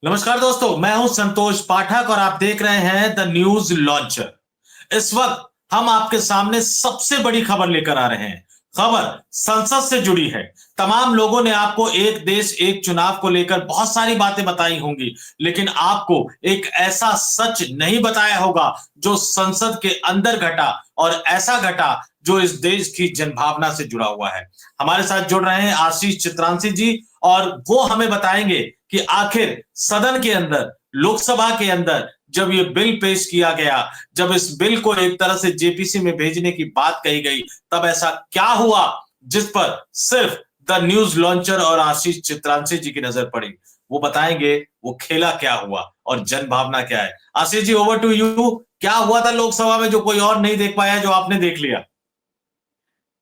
नमस्कार दोस्तों, मैं हूं संतोष पाठक और आप देख रहे हैं द न्यूज लॉन्चर। इस वक्त हम आपके सामने सबसे बड़ी खबर लेकर आ रहे हैं। खबर संसद से जुड़ी है। तमाम लोगों ने आपको एक देश एक चुनाव को लेकर बहुत सारी बातें बताई होंगी, लेकिन आपको एक ऐसा सच नहीं बताया होगा जो संसद के अंदर घटा और ऐसा घटा जो इस देश की जनभावना से जुड़ा हुआ है। हमारे साथ जुड़ रहे हैं आशीष चित्रांशी जी और वो हमें बताएंगे कि आखिर सदन के अंदर, लोकसभा के अंदर जब ये बिल पेश किया गया, जब इस बिल को एक तरह से जेपीसी में भेजने की बात कही गई, तब ऐसा क्या हुआ जिस पर सिर्फ द न्यूज लॉन्चर और आशीष चित्रांशी जी की नजर पड़ी। वो बताएंगे वो खेला क्या हुआ और जनभावना क्या है। Ashish ji, over to you. क्या हुआ था लोकसभा में जो कोई और नहीं देख पाया, जो आपने देख लिया?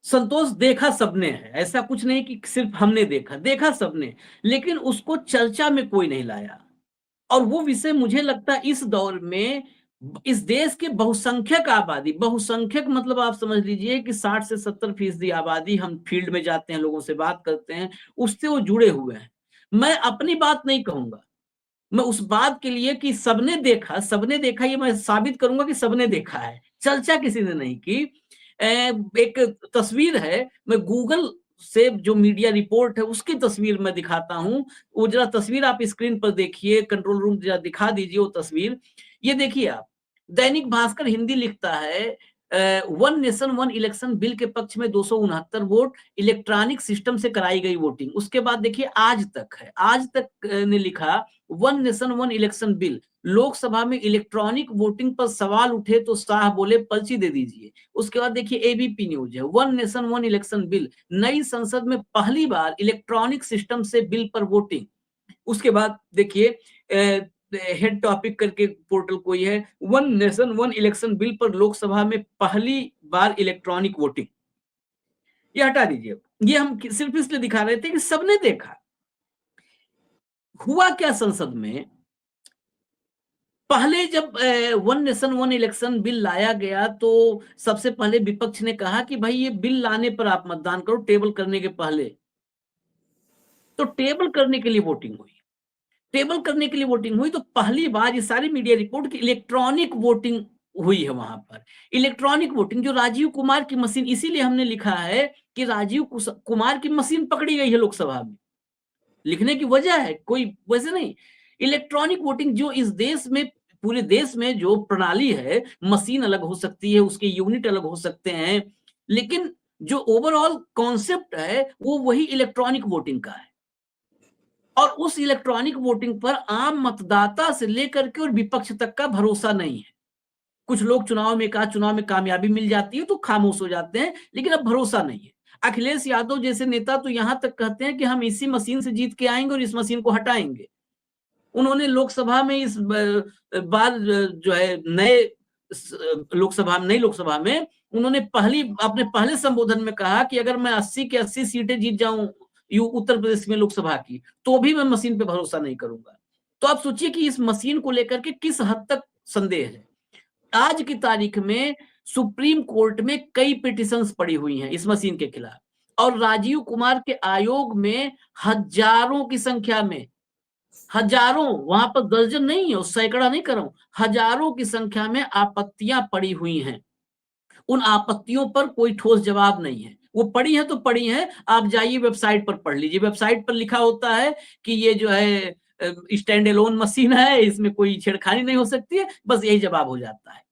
संतोष, देखा सबने है। ऐसा कुछ नहीं कि सिर्फ हमने देखा, देखा सबने, लेकिन उसको चर्चा में कोई नहीं लाया। और वो विषय मुझे लगता है इस दौर में इस देश के बहुसंख्यक आबादी, बहुसंख्यक मतलब आप समझ लीजिए कि 60 से 70% आबादी, हम फील्ड में जाते हैं, लोगों से बात करते हैं, उससे वो जुड़े हुए हैं। मैं अपनी बात नहीं कहूंगा, मैं उस बात के लिए कि सबने देखा ये मैं साबित करूंगा कि सबने देखा है। चर्चा किसी ने नहीं की। एक तस्वीर है, मैं गूगल से जो मीडिया रिपोर्ट है उसकी तस्वीर मैं दिखाता हूं। वो जरा तस्वीर आप स्क्रीन पर देखिए, कंट्रोल रूम जरा दिखा दीजिए वो तस्वीर। ये देखिए आप, दैनिक भास्कर हिंदी लिखता है, one nation one election bill के पक्ष में 269 वोट, इलेक्ट्रॉनिक सिस्टम से कराई गई वोटिंग। उसके बाद देखिए आज तक है, आज तक ने लिखा one nation one election bill, Lok Sabha में इलेक्ट्रॉनिक वोटिंग पर सवाल उठे तो शाह बोले पर्ची दे दीजिए। उसके बाद देखिए एबीपी न्यूज है, one nation one election bill, नई संसद में पहली बार इलेक्ट्रॉनिक सिस्टम से बिल पर वोटिंग। उसके बाद देखिए हेड टॉपिक करके पोर्टल कोई है, one nation one election bill पर लोकसभा में पहली बार इलेक्ट्रॉनिक वोटिंग। ये हटा दीजिए, ये हम सिर्फ इसलिए दिखा रहे थे कि सबने देखा। हुआ क्या संसद में, पहले जब one nation one election bill लाया गया तो सबसे पहले विपक्ष ने कहा कि भाई ये बिल लाने पर आप मतदान करो, टेबल करने के पहले। तो टेबल करने के लिए वोटिंग हुई, टेबल करने के लिए वोटिंग हुई, तो पहली बार ये सारी मीडिया रिपोर्ट की इलेक्ट्रॉनिक वोटिंग हुई है वहां पर। इलेक्ट्रॉनिक वोटिंग जो राजीव कुमार की मशीन, इसीलिए हमने लिखा है कि राजीव कुमार की मशीन पकड़ी गई है लोकसभा में। लिखने की वजह है, कोई वैसे नहीं। इलेक्ट्रॉनिक वोटिंग जो इस देश में, पूरे देश में जो प्रणाली है, मशीन अलग हो सकती है, उसके यूनिट अलग हो सकते हैं, लेकिन जो ओवरऑल कॉन्सेप्ट है वो वही इलेक्ट्रॉनिक वोटिंग का है। और उस इलेक्ट्रॉनिक वोटिंग पर आम मतदाता से लेकर के और विपक्ष तक का भरोसा नहीं है। कुछ लोग चुनाव में कामयाबी मिल जाती है तो खामोश हो जाते हैं, लेकिन अब भरोसा नहीं है। अखिलेश यादव जैसे नेता तो यहां तक कहते हैं कि हम इसी मशीन से जीत के आएंगे और इस मशीन को हटाएंगे। उन्होंने लोकसभा में इस बार जो है नई लोकसभा में उन्होंने अपने पहले संबोधन में कहा कि अगर मैं 80 के 80 सीटें जीत जाऊं उत्तर प्रदेश में लोकसभा की, तो भी मैं मशीन पे भरोसा नहीं करूंगा। तो आप सोचिए कि इस मशीन को लेकर के किस हद तक संदेह है। आज की तारीख में सुप्रीम कोर्ट में कई पिटिशंस पड़ी हुई हैं इस मशीन के खिलाफ, और राजीव कुमार के आयोग में हजारों की संख्या में, हजारों, वहां पर दर्जन नहीं है, सैकड़ा नहीं कर रहा हूं, हजारों की संख्या में आपत्तियां पड़ी हुई हैं। उन आपत्तियों पर कोई ठोस जवाब नहीं है। वो पड़ी है तो पड़ी है, आप जाइए वेबसाइट पर पढ़ लीजिए। वेबसाइट पर लिखा होता है कि ये जो है स्टैंड एलोन मशीन है, इसमें कोई छेड़खानी नहीं हो सकती है, बस यही जवाब हो जाता है।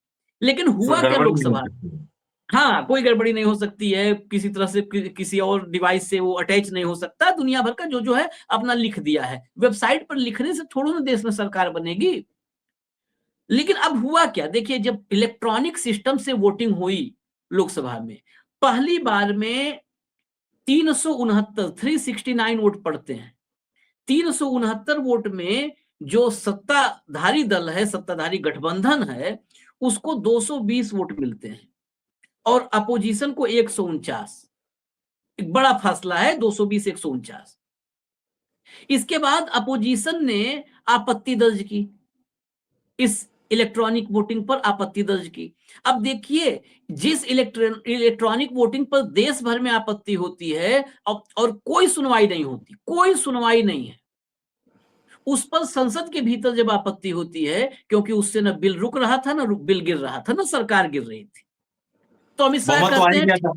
लेकिन कोई हुआ क्या गड़बड़ी नहीं हो लोकसभा, सकती। हाँ कोई गड़बड़ी नहीं हो सकती है, किसी तरह से किसी और डिवाइस से वो अटैच नहीं हो सकता, दुनिया भर का जो जो है अपना लिख दिया है। वेबसाइट पर लिखने से थोड़ा ना देश में सरकार बनेगी। लेकिन अब हुआ क्या, देखिए जब इलेक्ट्रॉनिक सिस्टम से वोटिंग हुई लोकसभा में, पहली बार में 369, 369 वोट पड़ते हैं। 369 वोट में जो सत्ताधारी दल है, सत्ताधारी गठबंधन है, उसको 220 वोट मिलते हैं और अपोजिशन को 149। एक बड़ा फासला है, 220 149। इसके बाद अपोजिशन ने आपत्ति दर्ज की, इस इलेक्ट्रॉनिक वोटिंग पर आपत्ति दर्ज की। अब देखिए, जिस इलेक्ट्रॉनिक वोटिंग पर देश भर में आपत्ति होती है और कोई सुनवाई नहीं होती, कोई सुनवाई नहीं है, उस पर संसद के भीतर जब आपत्ति होती है, क्योंकि उससे न बिल रुक रहा था, न बिल गिर रहा था, न सरकार गिर रही थी, तो अमित शाह बहुमत तो आ कहते ही हैं गया था,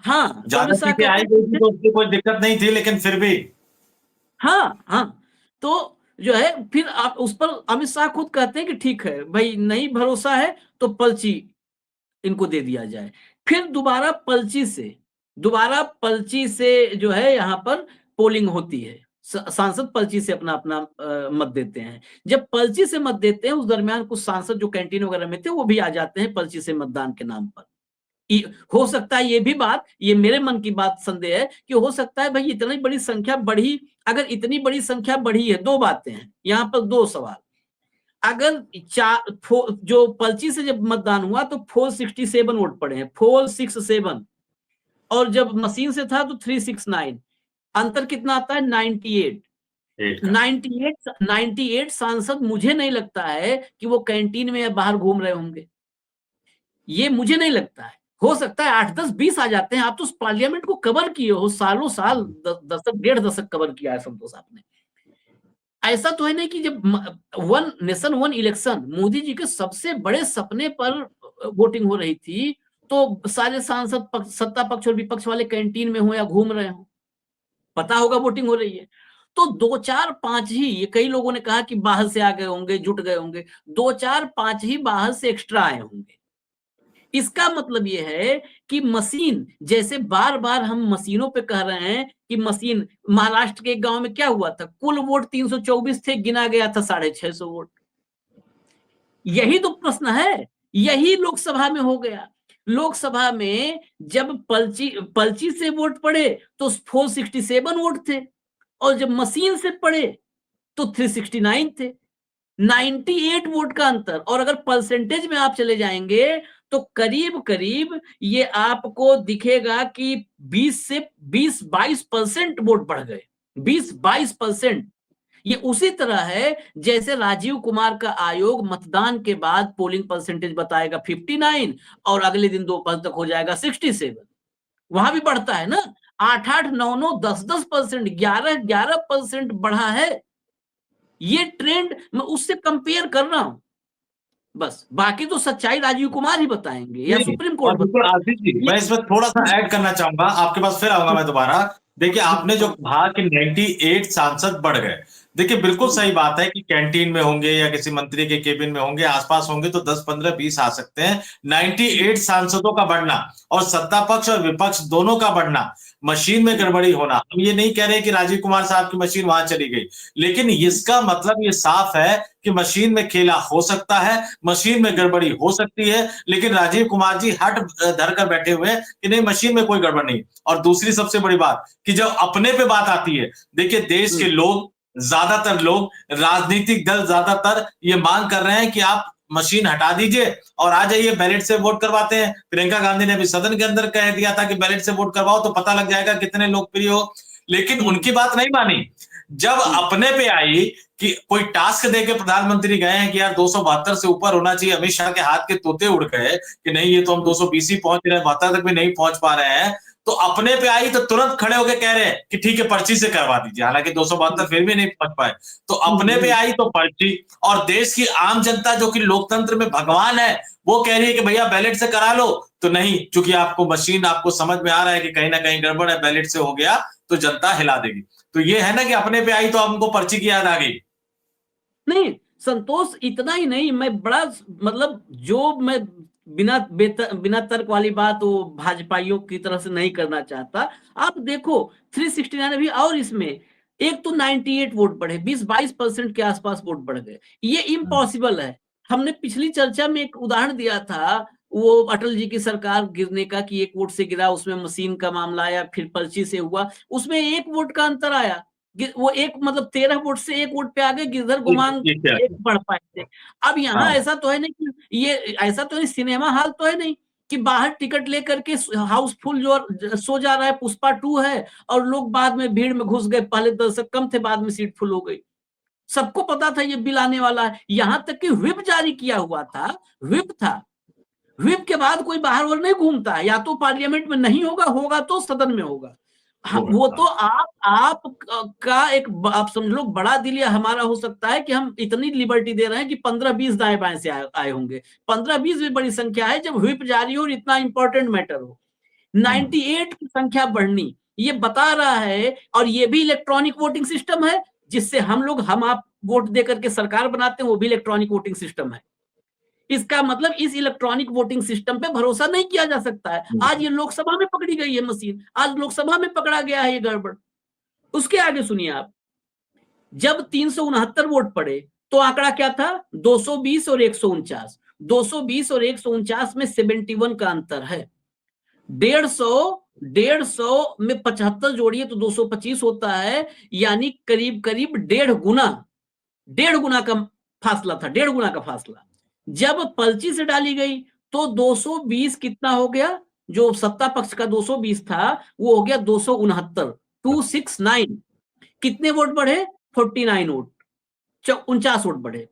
हाँ, तो ज्यादा अमित शाह सीटें कहते आई हैं गई ठीक थी है। तो उसकी कोई दिक्कत नहीं थी, लेकिन फिर भी हाँ हाँ, तो जो है फिर आप उस पर अमित शाह खुद कहते हैं कि ठीक है भाई, नहीं भरोसा है तो पर्ची इनको दे दिया जाए। फिर दोबारा पर्ची से जो है यहाँ पर पोलिंग होती है, सांसद पर्ची से अपना अपना मत देते हैं। जब पर्ची से मत देते हैं, उस दरमियान कुछ सांसद जो कैंटीन वगैरह में थे वो भी आ जाते हैं पर्ची से मतदान के नाम पर। हो सकता है ये भी बात, ये मेरे मन की बात संदेह है कि हो सकता है भाई इतनी बड़ी संख्या बढ़ी, अगर इतनी बड़ी संख्या बढ़ी है, दो बातें हैं यहाँ पर, दो सवाल। अगर जो पर्ची से जब मतदान हुआ तो 467 वोट पड़े हैं, 467, और जब मशीन से था तो 369, अंतर कितना आता है? 98। एक का 98 सांसद मुझे नहीं लगता है कि वो कैंटीन में या बाहर घूम रहे होंगे, ये मुझे नहीं लगता है। हो सकता है 8, 10, 20 आ जाते हैं। आप तो उस पार्लियामेंट को कवर किए हो, सालों साल, दशक, 1.5 दशक कवर किया है संतोष आपने। ऐसा तो है नहीं कि जब one nation one election Modi ji के सबसे बड़े सपने पर वोटिंग हो रही थी, तो सारे सांसद सत्ता पक्ष और विपक्ष वाले कैंटीन में हो या घूम रहे हो, पता होगा वोटिंग हो रही है। तो 2, 4, 5 ही, ये कई लोगों ने कहा कि बाहर से आ गए होंगे, जुट गए होंगे, 2, 4, 5 ही बाहर से एक्स्ट्रा आए होंगे। इसका मतलब ये है कि मशीन, जैसे बार बार हम मशीनों पे कह रहे हैं कि मशीन, महाराष्ट्र के एक गांव में क्या हुआ था, कुल वोट 324 थे, गिना गया था 650 वोट। यही तो प्रश्न है, यही लोकसभा में हो गया। लोकसभा में जब पर्ची से वोट पड़े तो 467 वोट थे, और जब मशीन से पड़े तो 369 थे, 98 वोट का अंतर। और अगर परसेंटेज में आप चले जाएंगे तो करीब करीब ये आपको दिखेगा कि 20 से 22% वोट बढ़ गए, 20-22%। ये उसी तरह है जैसे राजीव कुमार का आयोग मतदान के बाद पोलिंग परसेंटेज बताएगा 59, और अगले दिन दोपहर तक हो जाएगा 67। वहां भी बढ़ता है ना, 8-8, 9-9, 10-10%, 11-11% बढ़ा है। ये ट्रेंड मैं उससे कंपेयर कर रहा हूं, बस। बाकी तो सच्चाई राजीव कुमार ही बताएंगे या नहीं। सुप्रीम और कोर्ट बिल्कुल बताएगा। आशीष जी, ये मैं इसमें थोड़ा सा ऐड करना चाहूंगा, आपके पास फिर आऊंगा मैं दोबारा। देखिए, आपने जो कहा कि 98 सांसद बढ़ गए, देखिए बिल्कुल सही बात है कि कैंटीन में होंगे या किसी मंत्री के केबिन में होंगे, आसपास होंगे तो 10, 15, 20 आ सकते हैं। 98 सांसदों का बढ़ना और सत्ता पक्ष और विपक्ष दोनों का बढ़ना, मशीन में गड़बड़ी होना, हम ये नहीं कह रहे कि राजीव कुमार साहब की मशीन वहां चली गई, लेकिन इसका मतलब ये साफ है कि मशीन में खेला हो सकता है, मशीन में गड़बड़ी हो सकती है, लेकिन राजीव कुमार जी हट धर कर बैठे हुए हैं कि नहीं, मशीन में कोई गड़बड़ नहीं। और दूसरी सबसे बड़ी बात कि जब अपने पे बात आती है, देखिए देश के लोग, ज्यादातर लोग, राजनीतिक दल ज्यादातर ये मांग कर रहे हैं कि आप मशीन हटा दीजिए और आ जाइए, बैलेट से वोट करवाते हैं। प्रियंका गांधी ने भी सदन के अंदर कह दिया था कि बैलेट से वोट करवाओ तो पता लग जाएगा कितने लोकप्रिय हो, लेकिन उनकी बात नहीं मानी। जब अपने पे आई कि कोई टास्क देके प्रधानमंत्री गए हैं कि यार 272 से ऊपर होना चाहिए, अमित शाह के हाथ के तोते उड़ गए कि नहीं ये तो हम 220 ही पहुंच रहे हैं, 72 तक भी नहीं पहुंच पा रहे हैं, तो अपने पे आई तो तुरंत खड़े होकर कह रहे हैं कि ठीक है पर्ची से करवा दीजिए, हालांकि 272 फिर भी नहीं पहुंच पाए। तो अपने पे आई तो पर्ची, और देश की आम जनता जो कि लोकतंत्र में भगवान है, वो कह रही है कि भैया बैलेट से करा लो, तो नहीं, चूंकि आपको मशीन, आपको समझ में आ रहा है कि कहीं ना कहीं गड़बड़ है, बैलेट से हो गया तो जनता हिला देगी। तो ये है ना कि अपने पे आई तो हमको पर्ची की याद आ गई। नहीं संतोष, इतना ही नहीं, मैं बड़ा मतलब, जो मैं बिना तर्क वाली बात वो भाजपाइयों की तरफ से नहीं करना चाहता। आप देखो 369 अभी, और इसमें एक तो 98 वोट बढ़े, 20-22% के आसपास वोट बढ़ गए, ये इम्पॉसिबल है। हमने पिछली चर्चा में एक उदाहरण दिया था, वो अटल जी की सरकार गिरने का, कि 1 वोट से गिरा, उसमें मशीन का मामला आया, फिर पर्ची से हुआ, उसमें 1 वोट का अंतर आया। वो एक मतलब 13 वोट से 1 वोट पे आ गए, गिरधर गुमान एक बढ़ पाए थे। अब यहाँ हाँ। ऐसा तो है नहीं कि ये, ऐसा तो नहीं, सिनेमा हॉल तो है नहीं कि बाहर टिकट लेकर के हाउसफुल जो सो जा रहा है, पुष्पा 2 है, और लोग बाद में भीड़ में घुस गए, पहले दर्शक कम थे, बाद में सीट फुल हो गई। सबको पता था ये बिल आने वाला है, यहाँ तक कि व्हिप जारी किया हुआ था, व्हिप था। व्हिप के बाद कोई बाहर और नहीं घूमता है, या तो पार्लियामेंट में नहीं होगा, होगा तो सदन में होगा। हाँ, वो तो आप का एक आप समझ लो बड़ा दिल या हमारा हो सकता है कि हम इतनी लिबर्टी दे रहे हैं कि 15-20 दाएं बाएं से आए होंगे। 15-20 भी बड़ी संख्या है जब व्हिप जारी हो और इतना इंपॉर्टेंट मैटर हो। 98 की संख्या बढ़नी ये बता रहा है, और ये भी इलेक्ट्रॉनिक वोटिंग सिस्टम है जिससे हम आप वोट दे करके सरकार बनाते हैं, वो भी इलेक्ट्रॉनिक वोटिंग सिस्टम है। इसका मतलब इस इलेक्ट्रॉनिक वोटिंग सिस्टम पे भरोसा नहीं किया जा सकता है। आज ये लोकसभा में पकड़ी गई है मशीन, आज लोकसभा में पकड़ा गया है ये गड़बड़। उसके आगे सुनिए आप, जब 369 वोट पड़े तो आंकड़ा क्या था? 220 और 149। 220 और 149 में 71 का अंतर है। 150 में 75 जोड़िए तो 225 होता है, यानी करीब करीब 1.5 गुना का फासला था, 1.5 गुना का फासला। जब पर्ची से डाली गई तो 220 कितना हो गया? जो सत्ता पक्ष का 220 था वो हो गया 269, 269। कितने वोट बढ़े? 49 वोट, 49 वोट बढ़े।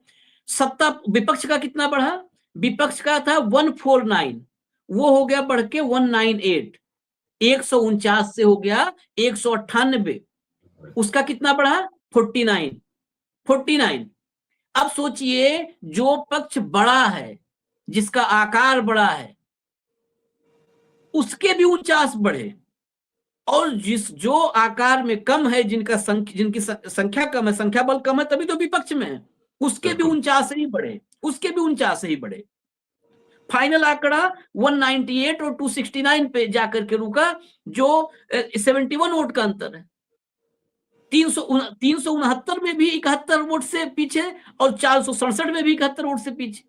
सत्ता विपक्ष का कितना बढ़ा? विपक्ष का था 149, वो हो गया बढ़ के 198। 149 से हो गया 198, उसका कितना बढ़ा? 49, 49। अब सोचिए, जो पक्ष बड़ा है, जिसका आकार बड़ा है, उसके भी 49 बढ़े, और जो आकार में कम है, जिनकी संख्या कम है, संख्या बल कम है, तभी तो विपक्ष में है, उसके भी 49 ही बढ़े, उसके भी 49 ही बढ़े। फाइनल आंकड़ा 198 और 269 पे जाकर के रुका, जो 71 वोट का अंतर है। 369 में भी 71 वोट से पीछे, और 467 में भी 71 वोट से पीछे।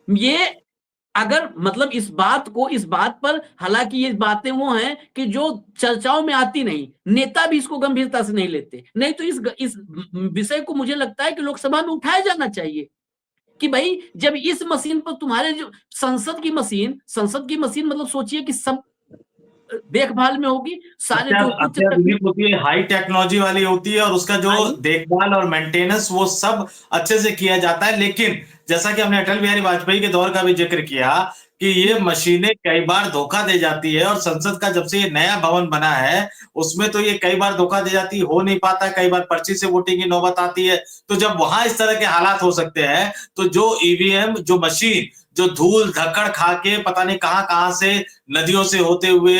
ये अगर मतलब इस बात पर, हालांकि ये बातें वो हैं कि जो चर्चाओं में आती नहीं, नेता भी इसको गंभीरता से नहीं लेते। नहीं तो इस विषय को मुझे लगता है कि लोकसभा में उठाया जाना चाहिए कि भाई, जब इस मशीन पर तुम्हारे जो संसद की मशीन मतलब सोचिए कि सब देखभाल में होगी, सारे जो उच्च अत्याधुनिक होती है, हाई टेक्नोलॉजी वाली होती है, और उसका जो देखभाल और मेंटेनेंस वो सब अच्छे से किया जाता है। लेकिन जैसा कि हमने अटल बिहारी वाजपेयी के दौर का भी जिक्र किया कि ये मशीनें कई बार धोखा दे जाती है, और संसद का जब से ये नया भवन बना है उसमें तो ये कई बार धोखा दे जाती, हो नहीं पाता, कई बार पर्ची से वोटिंग की नौबत आती है। तो जब वहां इस तरह के हालात हो सकते हैं, तो जो ईवीएम, जो मशीन, जो धूल धक्कड़ खा के पता नहीं कहां से, नदियों से होते हुए,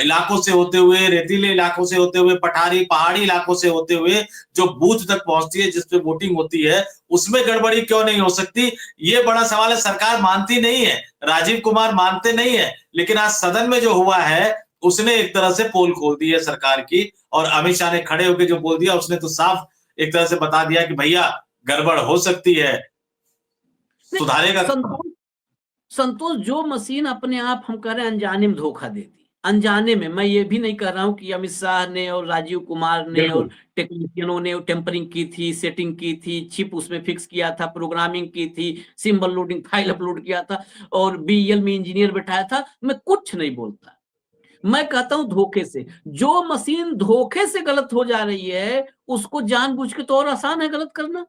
इलाकों से होते हुए, रेतीले इलाकों से होते हुए, पहाड़ी इलाकों से होते हुए जो बूथ तक पहुंचती है, जिसपे वोटिंग होती है, उसमें गड़बड़ी क्यों नहीं हो सकती? ये बड़ा सवाल है। सरकार मानती नहीं है, राजीव कुमार मानते नहीं है, लेकिन आज सदन में जो हुआ है उसने एक तरह से पोल खोल दी है सरकार की, और अमित शाह ने खड़े होकर जो बोल दिया, उसने तो साफ एक तरह से बता दिया कि भैया गड़बड़ हो सकती है, सुधारेगा। संतोष, जो मशीन अपने आप हम कह रहे हैं अनजाने में धोखा देती, अनजाने में, मैं ये भी नहीं कर रहा हूं कि अमित शाह ने और राजीव कुमार ने और टेक्नीशियनों ने टेम्परिंग की थी, सेटिंग की थी, चिप उसमें फिक्स किया था, प्रोग्रामिंग की थी, सिंबल लोडिंग, फाइल अपलोड किया था, और बीएल में इंजीनियर बैठाया था। मैं कुछ नहीं बोलता, मैं कहता हूं धोखे से। जो मशीन धोखे से गलत हो जा रही है उसको जानबूझ के तो और आसान है गलत करना,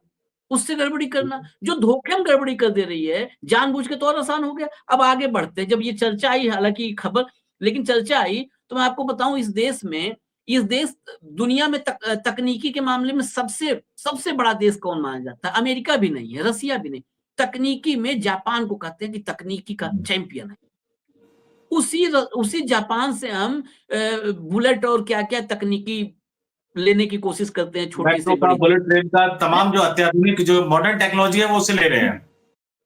उससे गड़बड़ी करना। जो धोखे में गड़बड़ी कर दे रही है जानबूझ के तो और आसान हो गया। अब आगे बढ़ते हैं, जब ये चर्चा आई, हालांकि खबर, लेकिन चर्चा आई, तो मैं आपको बताऊं, इस देश दुनिया में तकनीकी के मामले में सबसे बड़ा देश कौन माना जाता है? अमेरिका भी नहीं है, रसिया भी नहीं, तकनीकी में जापान को कहते हैं कि तकनीकी का चैंपियन है। उसी जापान से हम बुलेट और क्या क्या तकनीकी लेने की कोशिश करते हैं, छोटी से बड़ी, बुलेट ट्रेन का तमाम जो अत्याधुनिक जो मॉडर्न टेक्नोलॉजी है वो उसे ले रहे हैं।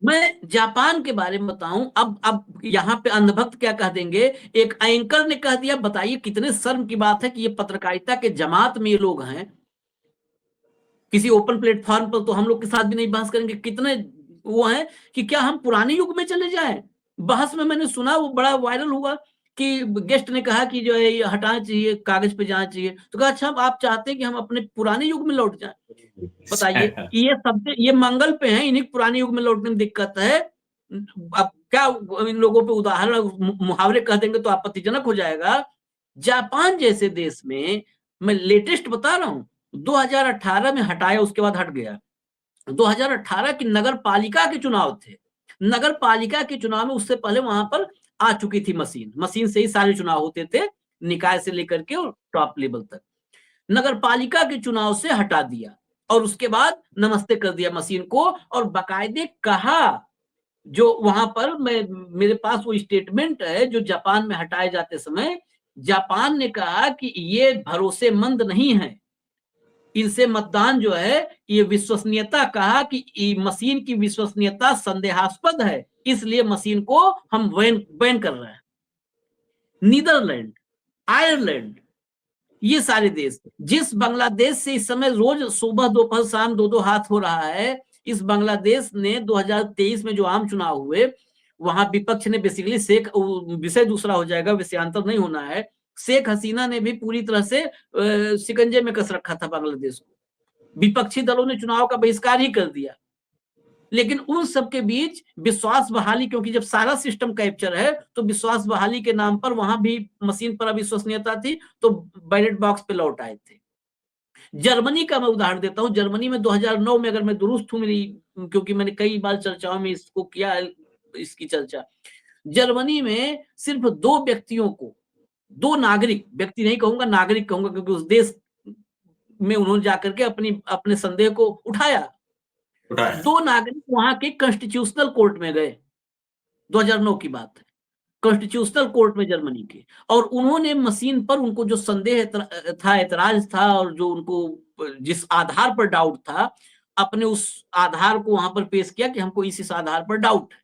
मैं जापान के बारे में बताऊं, अब यहाँ पे अंधभक्त क्या कह देंगे, एक एंकर ने कह दिया, बताइए कितने शर्म की बात है कि ये पत्रकारिता के जमात में ये लोग हैं, किसी ओपन प्लेटफॉर्म पर तो हम लोग के साथ भी नहीं बहस करेंगे, कितने वो हैं कि क्या हम पुराने युग में चले जाएं? बहस में मैंने सुना, वो बड़ा वायरल हुआ कि गेस्ट ने कहा कि जो है ये हटाना चाहिए, कागज पे जाना चाहिए, तो कहा अच्छा आप चाहते हैं कि हम अपने पुराने युग में लौट जाएं? बताइए, ये मंगल पे हैं, इन्हीं पुराने युग में लौटने में दिक्कत है। अब क्या इन लोगों पे उदाहरण मुहावरे कह देंगे तो आपत्तिजनक हो जाएगा। जापान जैसे देश में, मैं लेटेस्ट बता रहा हूं, 2018 में हटाया, उसके बाद हट गया। 2018 की नगर पालिका के चुनाव थे, नगर पालिका के चुनाव में उससे पहले वहां पर आ चुकी थी मशीन से ही सारे चुनाव होते थे निकाय से लेकर के और टॉप लेवल तक। नगर पालिका के चुनाव से हटा दिया और उसके बाद नमस्ते कर दिया मशीन को, और बाकायदे कहा, जो वहां पर मेरे पास वो स्टेटमेंट है जो जापान में हटाए जाते समय जापान ने कहा कि ये भरोसेमंद नहीं है, इनसे मतदान जो है ये विश्वसनीयता, कहा कि मशीन की विश्वसनीयता संदेहास्पद है, इसलिए मशीन को हम बैन कर रहे हैं। नीदरलैंड, आयरलैंड, ये सारे देश, जिस बांग्लादेश से इस समय रोज सुबह दोपहर शाम दो हाथ हो रहा है, इस बांग्लादेश ने 2023 में जो आम चुनाव हुए, वहां विपक्ष ने बेसिकली विषय दूसरा हो जाएगा, विषयांतर नहीं होना है, शेख हसीना ने भी पूरी तरह से शिकंजे में कस रखा था बांग्लादेश को, विपक्षी दलों ने चुनाव का बहिष्कार ही कर दिया। लेकिन उन सबके बीच विश्वास बहाली, क्योंकि जब सारा सिस्टम कैप्चर है तो विश्वास बहाली के नाम पर वहां भी मशीन पर अविश्वसनीयता थी, तो बैलेट बॉक्स पे लौट आए थे। जर्मनी का मैं उदाहरण देता हूं। जर्मनी में 2009 में, अगर मैं दुरुस्त हूं मेरी, क्योंकि मैंने कई बार चर्चाओं में इसको किया, इसकी चर्चा, जर्मनी में सिर्फ दो व्यक्तियों को, दो नागरिक, व्यक्ति नहीं कहूंगा नागरिक कहूंगा, क्योंकि उस देश में उन्होंने जाकर के अपने संदेह को उठाया। दो नागरिक वहां के कॉन्स्टिट्यूशनल कोर्ट में गए, 2009 की बात है, कॉन्स्टिट्यूशनल कोर्ट में जर्मनी के, और उन्होंने मशीन पर उनको जो संदेह था, एतराज था, और जो उनको जिस आधार पर डाउट था, अपने उस आधार को वहां पर पेश किया कि हमको इस आधार पर डाउट है।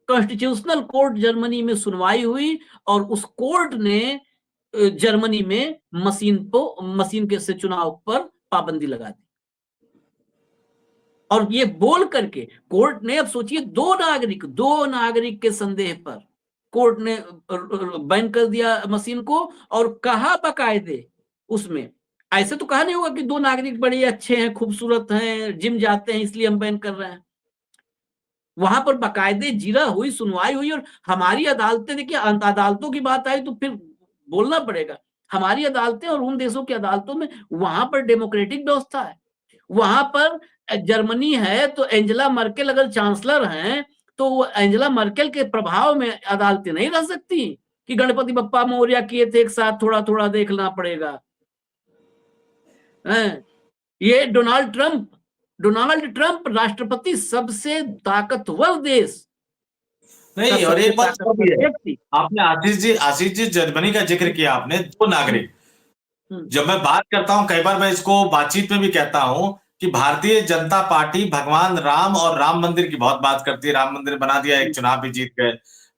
कॉन्स्टिट्यूशनल कोर्ट जर्मनी में सुनवाई हुई और उस कोर्ट ने जर्मनी में मशीन के से चुनाव पर पाबंदी लगा दी। और ये बोल करके कोर्ट ने, अब सोचिए, दो नागरिक के संदेह पर कोर्ट ने बैन कर दिया मशीन को, और कहा बाकायदे उसमें, ऐसे तो कहा नहीं होगा कि दो नागरिक बड़े अच्छे हैं, खूबसूरत हैं, जिम जाते हैं इसलिए हम बैन कर रहे हैं। वहां पर बाकायदे जिरा हुई, सुनवाई हुई, और हमारी अदालतें, देखिए अदालतों की बात आई तो फिर बोलना पड़ेगा, हमारी अदालतें और उन देशों की अदालतों में वहां पर डेमोक्रेटिक व्यवस्था है। वहां पर जर्मनी है तो एंजेला मर्केल अगर चांसलर हैं तो एंजेला मर्केल के प्रभाव में अदालतें नहीं रह सकती कि गणपति बप्पा मौर्य किए थे एक साथ, थोड़ा थोड़ा देखना पड़ेगा। ये डोनाल्ड ट्रंप राष्ट्रपति, सबसे ताकतवर देश, नहीं, और एक बात और भी है, आपने आशीष जी जर्मनी का जिक्र किया आपने, दो नागरिक, जब मैं बात करता हूं, कई बार मैं इसको बातचीत में भी कहता हूं कि भारतीय जनता पार्टी भगवान राम और राम मंदिर की बहुत बात करती है, राम मंदिर बना दिया, एक चुनाव भी जीत गए।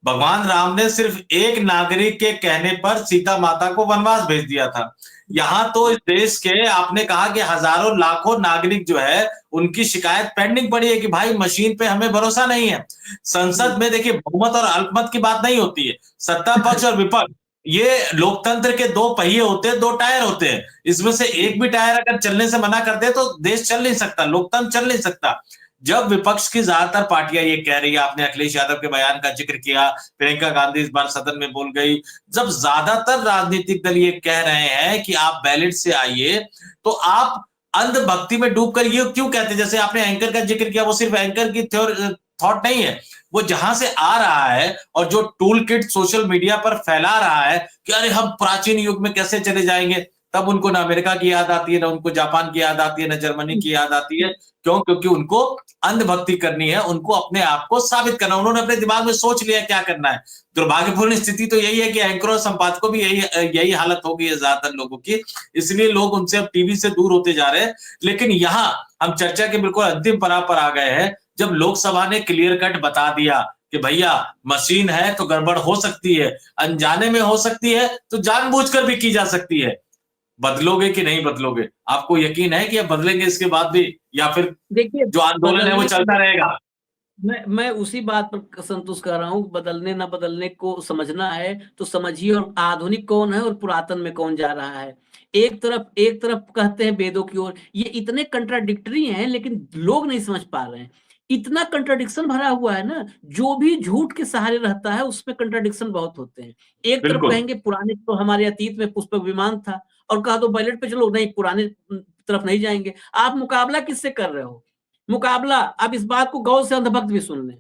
भगवान राम ने सिर्फ एक नागरिक के कहने पर सीता माता को वनवास भेज दिया था। यहाँ तो इस देश के, आपने कहा कि हजारों लाखों नागरिक जो है उनकी शिकायत पेंडिंग पड़ी है कि भाई मशीन पे हमें भरोसा नहीं है। संसद में देखिए बहुमत और अल्पमत की बात नहीं होती है, सत्ता पक्ष और विपक्ष, ये लोकतंत्र के दो पहिए होते हैं, दो टायर होते हैं, इसमें से एक भी टायर अगर चलने से मना कर दे तो देश चल नहीं सकता, लोकतंत्र चल नहीं सकता। जब विपक्ष की ज्यादातर पार्टियां ये कह रही है, आपने अखिलेश यादव के बयान का जिक्र किया, प्रियंका गांधी इस बार सदन में बोल गई, जब ज्यादातर राजनीतिक दल ये कह रहे हैं कि आप बैलेट से आइए, तो आप अंधभक्ति में डूबकर ये क्यों कहते, जैसे आपने एंकर का जिक्र किया, वो सिर्फ एंकर की थॉट नहीं है, वो जहां से आ रहा है और जो टूल किट सोशल मीडिया पर फैला रहा है कि अरे हम प्राचीन युग में कैसे चले जाएंगे, तब उनको ना अमेरिका की याद आती है, ना उनको जापान की याद आती है, ना जर्मनी की याद आती है। क्यों? क्योंकि उनको अंधभक्ति करनी है, उनको अपने आप को साबित करना, उन्होंने अपने दिमाग में सोच लिया क्या करना है। दुर्भाग्यपूर्ण स्थिति तो यही है कि एंकरों और संपादकों भी यही हालत हो गई है ज्यादातर लोगों की, इसलिए लोग उनसे अब टीवी से दूर होते जा रहे हैं। लेकिन यहाँ हम चर्चा के बिल्कुल अंतिम पड़ाव पर आ गए हैं, जब लोकसभा ने क्लियर कट बता दिया कि भैया मशीन है तो गड़बड़ हो सकती है, अनजाने में हो सकती है, तो जानबूझकर भी की जा सकती है। बदलोगे कि नहीं बदलोगे? आपको यकीन है कि अब बदलेंगे इसके बाद भी, या फिर देखिए जो आंदोलन है वो चलता रहेगा? मैं उसी बात पर संतुष्ट कर रहा हूँ, बदलने ना बदलने को समझना है तो समझिए, और आधुनिक कौन है और पुरातन में कौन जा रहा है। एक तरफ कहते हैं वेदों की ओर, ये इतने कंट्राडिक्टरी हैं लेकिन लोग नहीं समझ पा रहे हैं। इतना कंट्राडिक्शन भरा हुआ है ना, जो भी झूठ के सहारे रहता है उसमें कंट्राडिक्शन बहुत होते हैं। एक तरफ कहेंगे पुराने तो हमारे अतीत में पुष्पक विमान था, और कहा तो बैलेट पे चलो, नहीं पुराने तरफ नहीं जाएंगे। आप मुकाबला किससे कर रहे हो? मुकाबला, अब इस बात को गौर से अंधभक्त भी सुन लें,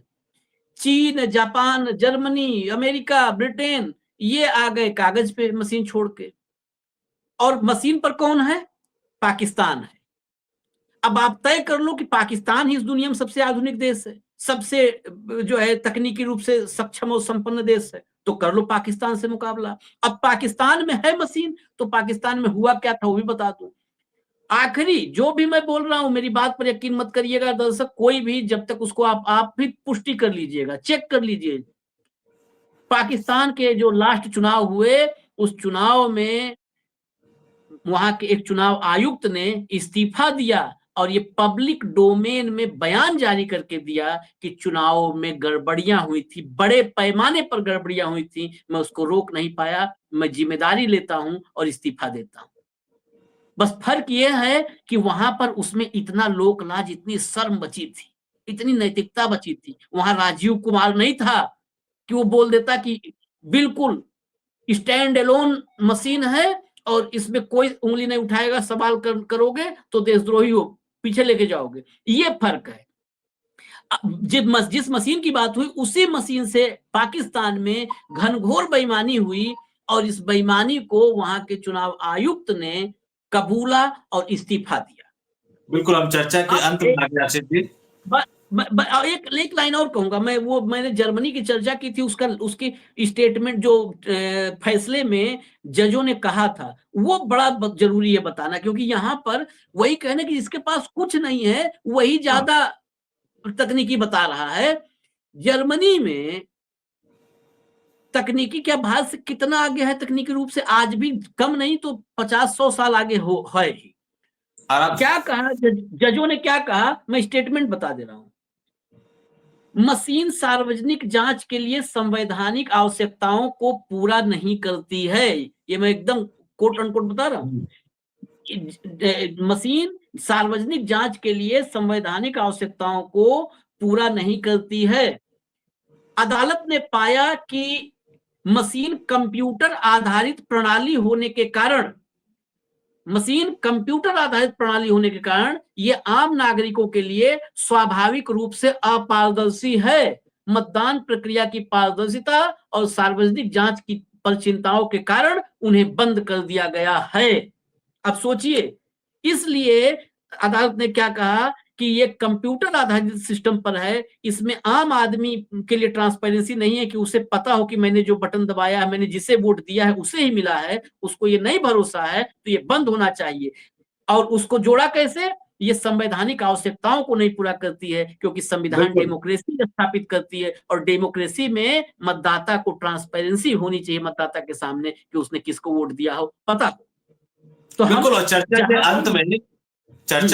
चीन, जापान, जर्मनी, अमेरिका, ब्रिटेन, ये आ गए कागज पे मशीन छोड़ के, और मशीन पर कौन है? पाकिस्तान है। अब आप तय कर लो कि पाकिस्तान ही इस दुनिया में सबसे आधुनिक देश है, सबसे जो है तकनीकी रूप से सक्षम और संपन्न देश है, तो कर लो पाकिस्तान से मुकाबला। अब पाकिस्तान में है मशीन, तो पाकिस्तान में हुआ क्या था वो भी बता दूं। आखिरी जो भी मैं बोल रहा हूं, मेरी बात पर यकीन मत करिएगा दर्शक, कोई भी, जब तक उसको आप भी पुष्टि कर लीजिएगा, चेक कर लीजिए। पाकिस्तान के जो लास्ट चुनाव हुए, उस चुनाव में वहां के एक चुनाव आयुक्त ने इस्तीफा दिया और ये पब्लिक डोमेन में बयान जारी करके दिया कि चुनाव में गड़बड़ियां हुई थी, बड़े पैमाने पर गड़बड़ियां हुई थी, मैं उसको रोक नहीं पाया, मैं जिम्मेदारी लेता हूं और इस्तीफा देता हूं। बस फर्क यह है कि वहां पर उसमें इतना लोक लाज, इतनी शर्म बची थी, इतनी नैतिकता बची थी। वहां राजीव कुमार नहीं था कि वो बोल देता कि बिल्कुल स्टैंड एलोन मशीन है और इसमें कोई उंगली नहीं उठाएगा, सवाल करोगे तो देशद्रोही हो, पीछे लेके जाओगे। ये फर्क है। जिस मशीन की बात हुई, उसी मशीन से पाकिस्तान में घनघोर बेईमानी हुई और इस बेईमानी को वहां के चुनाव आयुक्त ने कबूला और इस्तीफा दिया। बिल्कुल, हम चर्चा के अंत में आ गए आशीष जी। एक लाइन और कहूंगा मैं, वो मैंने जर्मनी की चर्चा की थी, उसकी स्टेटमेंट जो फैसले में जजों ने कहा था, वो बड़ा जरूरी है बताना, क्योंकि यहाँ पर वही कहने कि जिसके पास कुछ नहीं है वही ज्यादा तकनीकी बता रहा है। जर्मनी में तकनीकी क्या भारत से कितना आगे है तकनीकी रूप से? आज भी कम नहीं तो 50-100 साल आगे है ही। क्या कहा जजों ने, क्या कहा, मैं स्टेटमेंट बता दे रहा हूं। मशीन सार्वजनिक जांच के लिए संवैधानिक आवश्यकताओं को पूरा नहीं करती है, ये मैं एकदम कोट अनकोट बता रहा हूं। मशीन सार्वजनिक जांच के लिए संवैधानिक आवश्यकताओं को पूरा नहीं करती है। अदालत ने पाया कि मशीन कंप्यूटर आधारित प्रणाली होने के कारण, ये आम नागरिकों के लिए स्वाभाविक रूप से अपारदर्शी है। मतदान प्रक्रिया की पारदर्शिता और सार्वजनिक जांच की पर चिंताओं के कारण उन्हें बंद कर दिया गया है। अब सोचिए, इसलिए अदालत ने क्या कहा कि ये कंप्यूटर आधारित सिस्टम पर है, इसमें आम आदमी के लिए ट्रांसपेरेंसी नहीं है कि उसे पता हो कि मैंने जो बटन दबाया है, मैंने जिसे वोट दिया है उसे ही मिला है, उसको ये नहीं भरोसा है, तो ये बंद होना चाहिए। और उसको जोड़ा कैसे? ये संवैधानिक आवश्यकताओं को नहीं पूरा करती है, क्योंकि संविधान डेमोक्रेसी स्थापित करती है और डेमोक्रेसी में मतदाता को ट्रांसपेरेंसी होनी चाहिए, मतदाता के सामने कि उसने किसको वोट दिया हो, पता हो। तो बिल्कुल, और चर्चा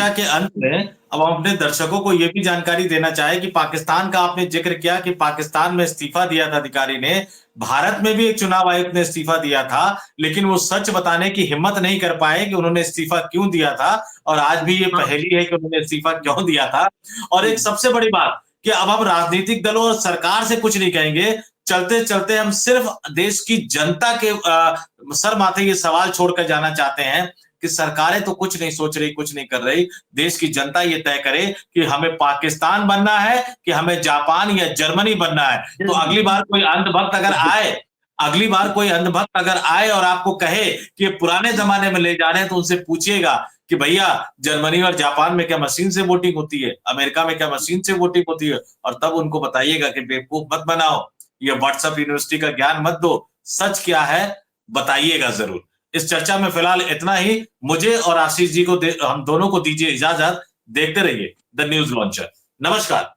के अंत में अब हम अपने दर्शकों को यह भी जानकारी देना चाहे कि पाकिस्तान का आपने जिक्र किया कि पाकिस्तान में इस्तीफा दिया था अधिकारी ने, भारत में भी एक चुनाव आयुक्त ने इस्तीफा दिया था, लेकिन वो सच बताने की हिम्मत नहीं कर पाए कि उन्होंने इस्तीफा क्यों दिया था, और आज भी ये पहेली है कि उन्होंने इस्तीफा क्यों दिया था। और एक सबसे बड़ी बात कि अब हम राजनीतिक दलों और सरकार से कुछ नहीं कहेंगे, चलते चलते हम सिर्फ देश की जनता के सर माथे ये सवाल छोड़कर जाना चाहते हैं कि सरकारें तो कुछ नहीं सोच रही, कुछ नहीं कर रही, देश की जनता ये तय करे कि हमें पाकिस्तान बनना है कि हमें जापान या जर्मनी बनना है। तो अगली बार कोई अंधभक्त अगर आए और आपको कहे कि पुराने जमाने में ले जा रहे हैं, तो उनसे पूछिएगा कि भैया जर्मनी और जापान में क्या मशीन से वोटिंग होती है, अमेरिका में क्या मशीन से वोटिंग होती है, और तब उनको बताइएगा कि बेवकूफ मत बनाओ, ये व्हाट्सएप यूनिवर्सिटी का ज्ञान मत दो, सच क्या है बताइएगा जरूर। इस चर्चा में फिलहाल इतना ही। मुझे और आशीष जी को हम दोनों को दीजिए इजाजत। देखते रहिए द न्यूज लॉन्चर। नमस्कार।